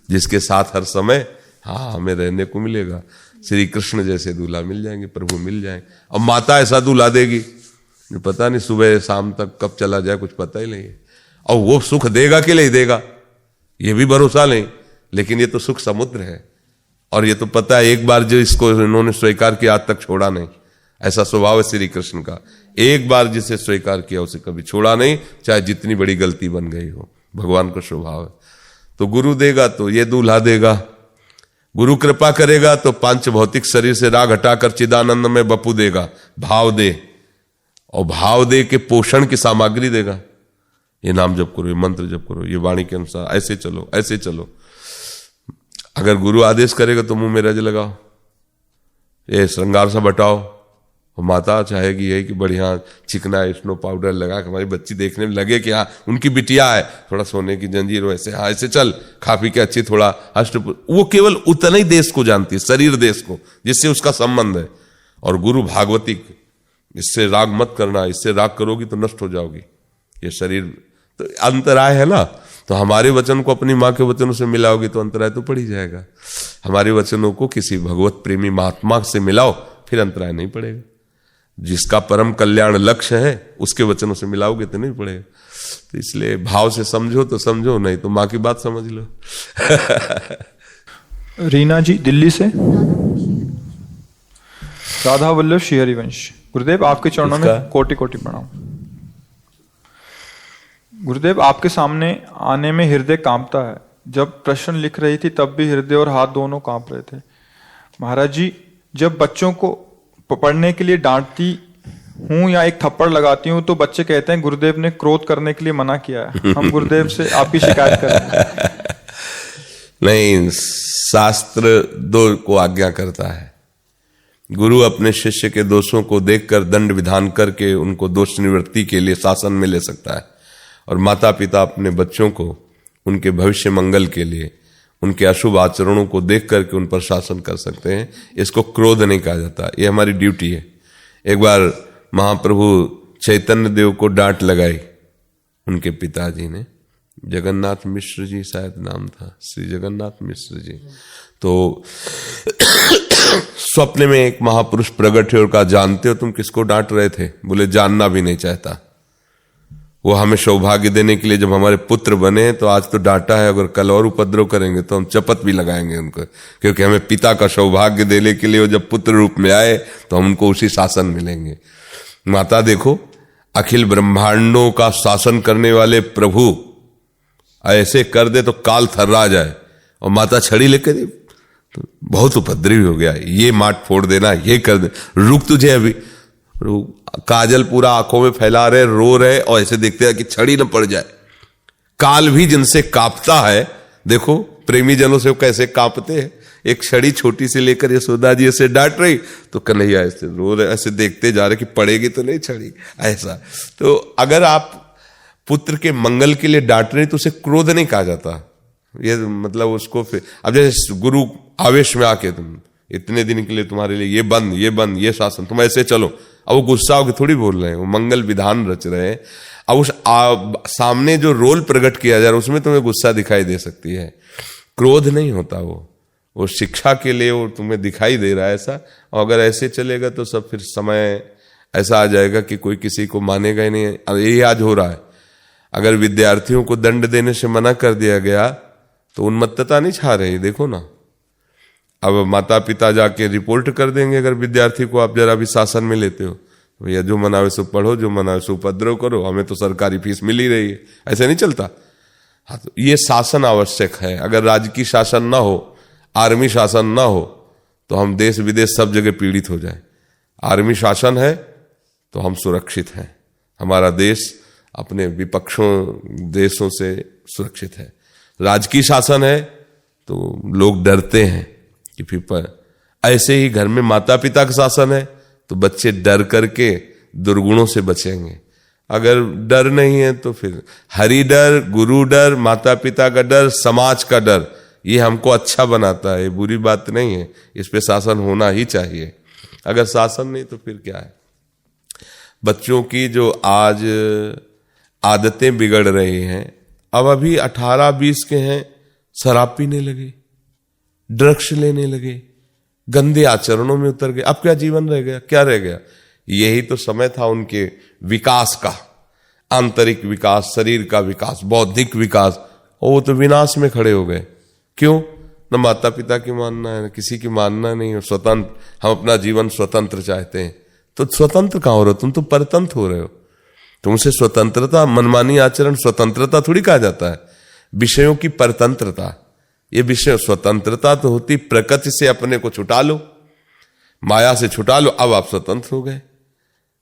जिसके साथ हर समय हमें रहने को मिलेगा। श्री कृष्ण जैसे दूल्हा मिल जाएंगे, प्रभु मिल जाएंगे। और माता ऐसा दूल्हा देगी जो पता नहीं सुबह शाम तक कब चला जाए, कुछ पता ही नहीं है। और वो सुख देगा कि नहीं देगा ये भी भरोसा नहीं, लेकिन ये तो सुख समुद्र है। और ये तो पता है, एक बार जो इसको इन्होंने स्वीकार किया आज तक छोड़ा नहीं, ऐसा स्वभाव है श्री कृष्ण का। एक बार जिसे स्वीकार किया उसे कभी छोड़ा नहीं, चाहे जितनी बड़ी गलती बन गई हो, भगवान का स्वभाव है। तो गुरु देगा तो ये दूल्हा देगा, गुरु कृपा करेगा तो पांच भौतिक शरीर से राग हटाकर चिदानंद में बपू देगा, भाव दे, और भाव दे के पोषण की सामग्री देगा। ये नाम जप करो, ये मंत्र जप करो, ये वाणी के अनुसार ऐसे चलो, ऐसे चलो। अगर गुरु आदेश करेगा तो मुंह में रज लगाओ, ये श्रृंगार सा बटाओ, और माता चाहेगी यही कि बढ़िया चिकना स्नो पाउडर लगा के हमारी बच्ची देखने में लगे कि हाँ उनकी बिटिया है, थोड़ा सोने की जंजीर हो, ऐसे हाँ ऐसे चल, खा पी के अच्छी थोड़ा अष्ट। वो केवल उतना ही देश को जानती है, शरीर देश को, जिससे उसका संबंध है। और गुरु भागवती, इससे राग मत करना, इससे राग करोगी तो नष्ट हो जाओगी, ये शरीर तो अंतराय है ना। तो हमारे वचन को अपनी माँ के वचनों से मिलाओगी तो अंतराय तो पड़ ही जाएगा। हमारे वचनों को किसी भगवत प्रेमी महात्मा से मिलाओ, फिर अंतराय नहीं पड़ेगा। जिसका परम कल्याण लक्ष्य है उसके वचनों से मिलाओगे तो नहीं पड़ेगा। तो इसलिए भाव से समझो तो समझो, नहीं तो माँ की बात समझ लो। रीना जी दिल्ली से। राधा वल्लभ श्री हरिवंश। गुरुदेव आपके चरणों में कोटि कोटि प्रणाम। गुरुदेव आपके सामने आने में हृदय कांपता है। जब प्रश्न लिख रही थी तब भी हृदय और हाथ दोनों कांप रहे थे। महाराज जी, जब बच्चों को पढ़ने के लिए डांटती हूं या एक थप्पड़ लगाती हूं तो बच्चे कहते हैं गुरुदेव ने क्रोध करने के लिए मना किया है। हम गुरुदेव से आपकी शिकायत करेंगे। नहीं, शास्त्र दो को आज्ञा करता है। गुरु अपने शिष्य के दोषों को देखकर दंड विधान करके उनको दोष निवृत्ति के लिए शासन में ले सकता है, और माता पिता अपने बच्चों को उनके भविष्य मंगल के लिए उनके अशुभ आचरणों को देख करके उन पर शासन कर सकते हैं। इसको क्रोध नहीं कहा जाता, ये हमारी ड्यूटी है। एक बार महाप्रभु चैतन्य देव को डांट लगाई उनके पिताजी ने, जगन्नाथ मिश्र जी शायद नाम था, श्री जगन्नाथ मिश्र जी। तो स्वप्न में एक महापुरुष प्रकट है और कहा जानते हो तुम किसको डांट रहे थे? बोले जानना भी नहीं चाहता। वो हमें सौभाग्य देने के लिए जब हमारे पुत्र बने तो आज तो डांटा है, अगर कल और उपद्रव करेंगे तो हम चपत भी लगाएंगे उनको, क्योंकि हमें पिता का सौभाग्य देने के लिए वो जब पुत्र रूप में आए तो हम उनको उसी शासन मिलेंगे। माता देखो, अखिल ब्रह्मांडों का शासन करने वाले प्रभु ऐसे कर दे तो काल थर्रा जाए, और माता छड़ी लेकर तो बहुत उपद्रवी हो गया, ये माट फोड़ देना, ये कर दे, रुक तुझे अभी, काजल पूरा आंखों में फैला रहे, रो रहे, और ऐसे देखते हैं कि छड़ी न पड़ जाए। काल भी जिनसे कांपता है, देखो प्रेमी जनों से वो कैसे कांपते हैं। एक छड़ी छोटी से लेकर यशोदा जी ऐसे डांट रही तो कन्हैया ऐसे रो रहे, ऐसे देखते जा रहे कि पड़ेगी तो नहीं छड़ी, ऐसा। तो अगर आप पुत्र के मंगल के लिए डांट रहे तो उसे क्रोध नहीं कहा जाता, ये मतलब उसको फिर अब जैसे गुरु आवेश में आके तुम इतने दिन के लिए तुम्हारे लिए ये बंद ये शासन, तुम ऐसे चलो, अब वो गुस्सा होकर थोड़ी बोल रहे हैं, वो मंगल विधान रच रहे हैं। अब उस सामने जो रोल प्रकट किया जा रहा है उसमें तुम्हें गुस्सा दिखाई दे सकती है, क्रोध नहीं होता, वो शिक्षा के लिए वो तुम्हें दिखाई दे रहा है ऐसा। और अगर ऐसे चलेगा तो सब फिर समय ऐसा आ जाएगा कि कोई किसी को मानेगा ही नहीं। यही आज हो रहा है, अगर विद्यार्थियों को दंड देने से मना कर दिया गया तो उन्मत्तता नहीं छा रही, देखो ना। अब माता पिता जाके रिपोर्ट कर देंगे अगर विद्यार्थी को आप जरा भी शासन में लेते हो, भैया जो मनावे सो पढ़ो, जो मनावे सो उपद्रव करो, हमें तो सरकारी फीस मिल ही रही है, ऐसे नहीं चलता। हाँ, तो ये शासन आवश्यक है। अगर राजकीय शासन ना हो, आर्मी शासन ना हो, तो हम देश विदेश सब जगह पीड़ित हो जाए। आर्मी शासन है तो हम सुरक्षित हैं, हमारा देश अपने विपक्षों देशों से सुरक्षित है। राजकीय शासन है तो लोग डरते हैं कि फिर ऐसे ही घर में माता पिता का शासन है तो बच्चे डर करके दुर्गुणों से बचेंगे। अगर डर नहीं है तो फिर हरि डर, गुरु डर, माता पिता का डर, समाज का डर, ये हमको अच्छा बनाता है, ये बुरी बात नहीं है, इस पे शासन होना ही चाहिए। अगर शासन नहीं तो फिर क्या है। बच्चों की जो आज आदतें बिगड़ रही हैं, अब अभी 18-20 के हैं, शराब पीने लगे, ड्रग्स लेने लगे, गंदे आचरणों में उतर गए। अब क्या जीवन रह गया, क्या रह गया? यही तो समय था उनके विकास का, आंतरिक विकास, शरीर का विकास, बौद्धिक विकास, और वो तो विनाश में खड़े हो गए। क्यों? न माता पिता की मानना है, न किसी की मानना नहीं है, स्वतंत्र, हम अपना जीवन स्वतंत्र चाहते हैं। तो स्वतंत्र कहाँ हो रहे हो तुम? तो परतंत्र हो रहे हो। तुमसे स्वतंत्रता, मनमानी आचरण स्वतंत्रता थोड़ी कहा जाता है, विषयों की परतंत्रता। ये विषय स्वतंत्रता तो होती प्रकृति से अपने को छुटा लो, माया से छुटा लो, अब आप स्वतंत्र हो गए।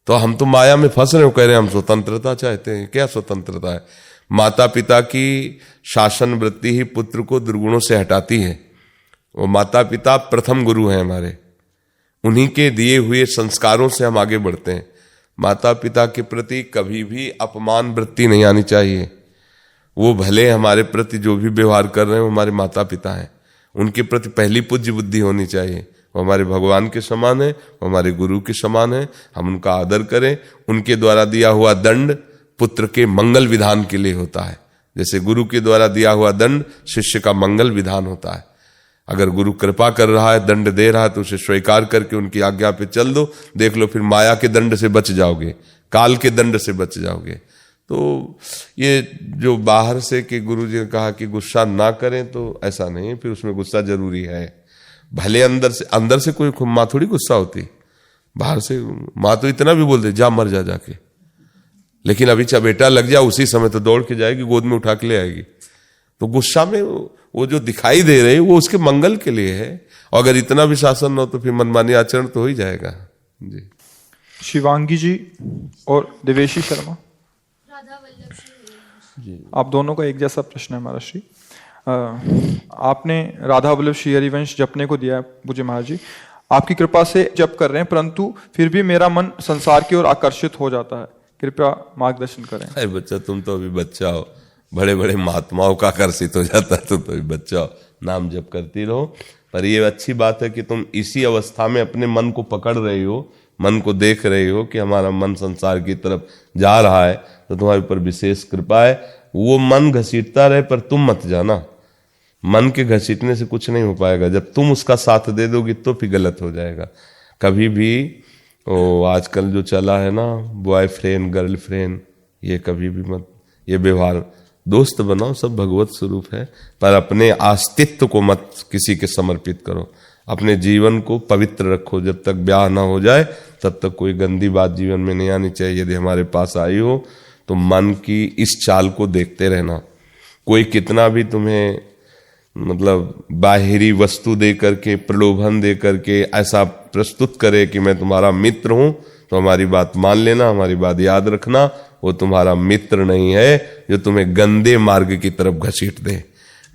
तो हम तो माया में फंस रहे हो, कह रहे हैं हम स्वतंत्रता चाहते हैं। क्या स्वतंत्रता है? माता पिता की शासन वृत्ति ही पुत्र को दुर्गुणों से हटाती है। वो माता पिता प्रथम गुरु हैं हमारे, उन्हीं के दिए हुए संस्कारों से हम आगे बढ़ते हैं। माता पिता के प्रति कभी भी अपमान वृत्ति नहीं आनी चाहिए। वो भले हमारे प्रति जो भी व्यवहार कर रहे हैं वो हमारे माता पिता हैं, उनके प्रति पहली पूज्य बुद्धि होनी चाहिए। वो हमारे भगवान के समान है, वो हमारे गुरु के समान है, हम उनका आदर करें। उनके द्वारा दिया हुआ दंड पुत्र के मंगल विधान के लिए होता है, जैसे गुरु के द्वारा दिया हुआ दंड शिष्य का मंगल विधान होता है। अगर गुरु कृपा कर रहा है, दंड दे रहा है, तो उसे स्वीकार करके उनकी आज्ञा पे चल दो। देख लो फिर माया के दंड से बच जाओगे, काल के दंड से बच जाओगे। तो ये जो बाहर से कि गुरु जी ने कहा कि गुस्सा ना करें, तो ऐसा नहीं, फिर उसमें गुस्सा जरूरी है। भले अंदर से कोई माँ थोड़ी गुस्सा होती, बाहर से माँ तो इतना भी बोल दे जा मर जा जाके, लेकिन अभी बेटा लग जा उसी समय तो दौड़ के जाएगी, गोद में उठा के ले आएगी। तो गुस्सा में वो जो दिखाई दे रहे वो उसके मंगल के लिए है। और अगर इतना भी शासन न हो तो फिर मनमानी आचरण तो हो ही जाएगा। जी। शिवांगी जी और देवेशी शर्मा, आप दोनों का एक जैसा प्रश्न है महाराज जी। आपने राधा वल्लभ श्री हरिवंश जपने को दिया है मुझे महाराज जी, आपकी कृपा से जप कर रहे हैं, परंतु फिर भी मेरा मन संसार की ओर आकर्षित हो जाता है, कृपया मार्गदर्शन करें। अरे बच्चा, तुम तो अभी बच्चा हो, बड़े बड़े महात्माओं का आकर्षित हो जाता है, तुम तो अभी बच्चा हो, नाम जप करती रहो। पर ये अच्छी बात है कि तुम इसी अवस्था में अपने मन को पकड़ रही हो, मन को देख रही हो कि हमारा मन संसार की तरफ जा रहा है, तो तुम्हारे ऊपर विशेष कृपा है। वो मन घसीटता रहे पर तुम मत जाना, मन के घसीटने से कुछ नहीं हो पाएगा। जब तुम उसका साथ दे दोगी तो फिर गलत हो जाएगा। कभी भी आजकल जो चला है ना, बॉयफ्रेंड गर्लफ्रेंड, ये कभी भी मत, ये व्यवहार, दोस्त बनाओ, सब भगवत स्वरूप है, पर अपने अस्तित्व को मत किसी के समर्पित करो। अपने जीवन को पवित्र रखो, जब तक ब्याह ना हो जाए तब तक कोई गंदी बात जीवन में नहीं आनी चाहिए। यदि हमारे पास आई हो तो मन की इस चाल को देखते रहना। कोई कितना भी तुम्हें मतलब बाहरी वस्तु दे करके, प्रलोभन दे करके ऐसा प्रस्तुत करे कि मैं तुम्हारा मित्र हूं, तो हमारी बात मान लेना, हमारी बात याद रखना, वो तुम्हारा मित्र नहीं है जो तुम्हें गंदे मार्ग की तरफ घसीट दे।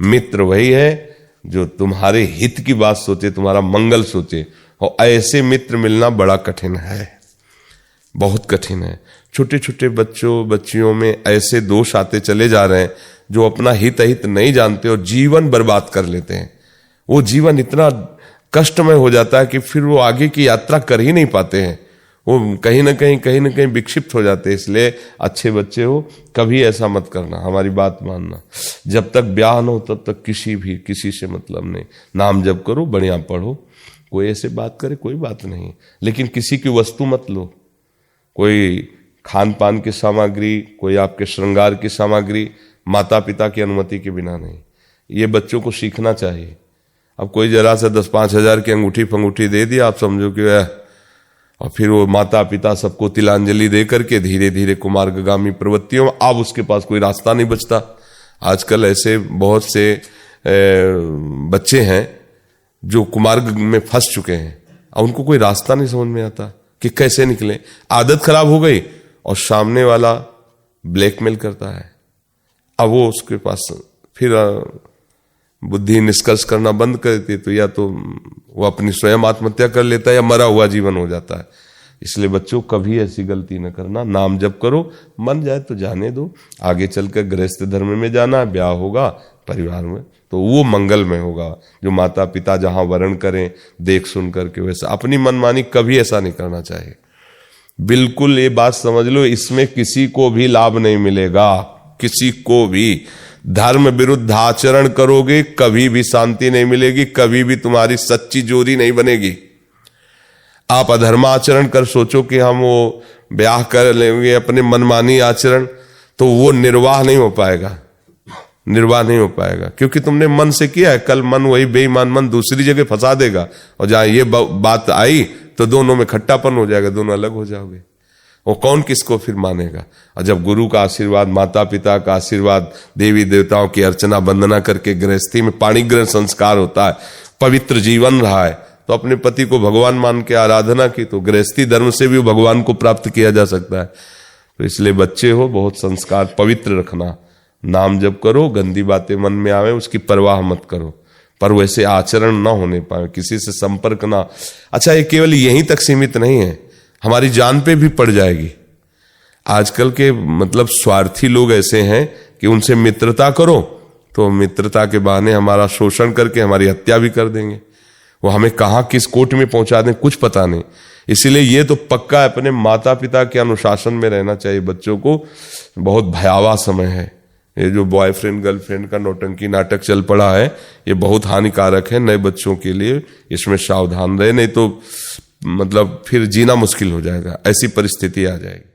मित्र वही है जो तुम्हारे हित की बात सोचे, तुम्हारा मंगल सोचे, और ऐसे मित्र मिलना बड़ा कठिन है, बहुत कठिन है। छोटे छोटे बच्चियों में ऐसे दोष आते चले जा रहे हैं जो अपना हित अहित नहीं जानते और जीवन बर्बाद कर लेते हैं। वो जीवन इतना कष्टमय हो जाता है कि फिर वो आगे की यात्रा कर ही नहीं पाते हैं, वो कहीं ना कहीं विक्षिप्त हो जाते हैं। इसलिए अच्छे बच्चे हो, कभी ऐसा मत करना, हमारी बात मानना। जब तक ब्याह न हो तब तक किसी से मतलब नहीं। नाम जप करो, बढ़िया पढ़ो, कोई ऐसे बात करे कोई बात नहीं, लेकिन किसी की वस्तु मत लो। कोई खान पान की सामग्री, कोई आपके श्रृंगार की सामग्री माता पिता की अनुमति के बिना नहीं। ये बच्चों को सीखना चाहिए। अब कोई जरा सा 10-5 हजार की अंगूठी फंगूठी दे दिया, आप समझो कि और फिर वो माता पिता सबको तिलांजलि दे करके धीरे धीरे कुमार्गामी प्रवृत्तियों, अब उसके पास कोई रास्ता नहीं बचता। आजकल ऐसे बहुत से बच्चे हैं जो कुमार्ग में फंस चुके हैं, और उनको कोई रास्ता नहीं समझ में आता कि कैसे निकले। आदत खराब हो गई और सामने वाला ब्लैकमेल करता है, अब वो उसके पास फिर बुद्धि निष्कर्ष करना बंद कर देती है, तो या तो वो अपनी स्वयं आत्महत्या कर लेता है या मरा हुआ जीवन हो जाता है। इसलिए बच्चों कभी ऐसी गलती न करना। नाम जप करो, मन जाए तो जाने दो, आगे चलकर गृहस्थ धर्म में जाना, ब्याह होगा परिवार में तो वो मंगलमय होगा। जो माता पिता जहां वर्ण करें देख सुन करके, वैसा अपनी मनमानी कभी ऐसा नहीं करना चाहिए। बिल्कुल ये बात समझ लो, इसमें किसी को भी लाभ नहीं मिलेगा, किसी को भी। धर्म विरुद्ध आचरण करोगे कभी भी शांति नहीं मिलेगी, कभी भी तुम्हारी सच्ची जोड़ी नहीं बनेगी। आप अधर्माचरण कर सोचो कि हम वो ब्याह कर लेंगे अपने मनमानी आचरण, तो वो निर्वाह नहीं हो पाएगा, निर्वाह नहीं हो पाएगा, क्योंकि तुमने मन से किया है। कल मन वही बेईमान मन दूसरी जगह फंसा देगा, और जहां ये बात आई तो दोनों में खट्टापन हो जाएगा, दोनों अलग हो जाओगे। वो कौन किसको फिर मानेगा। और जब गुरु का आशीर्वाद, माता पिता का आशीर्वाद, देवी देवताओं की अर्चना वंदना करके गृहस्थी में पाणी ग्रहण संस्कार होता है, पवित्र जीवन रहा है, तो अपने पति को भगवान मान के आराधना की, तो गृहस्थी धर्म से भी भगवान को प्राप्त किया जा सकता है। तो इसलिए बच्चे हो, बहुत संस्कार पवित्र रखना। नाम जप करो, गंदी बातें मन में आवे उसकी परवाह मत करो, पर वैसे आचरण ना होने पाए, किसी से संपर्क ना। अच्छा, ये केवल यहीं तक सीमित नहीं है, हमारी जान पे भी पड़ जाएगी। आजकल के मतलब स्वार्थी लोग ऐसे हैं कि उनसे मित्रता करो तो मित्रता के बहाने हमारा शोषण करके हमारी हत्या भी कर देंगे। वो हमें कहां किस कोर्ट में पहुंचा दें कुछ पता नहीं। इसीलिए ये तो पक्का अपने माता पिता के अनुशासन में रहना चाहिए बच्चों को। बहुत भयावह समय है ये जो बॉयफ्रेंड गर्लफ्रेंड का नौटंकी नाटक चल पड़ा है, ये बहुत हानिकारक है नए बच्चों के लिए। इसमें सावधान रहे, नहीं तो मतलब फिर जीना मुश्किल हो जाएगा, ऐसी परिस्थिति आ जाएगी।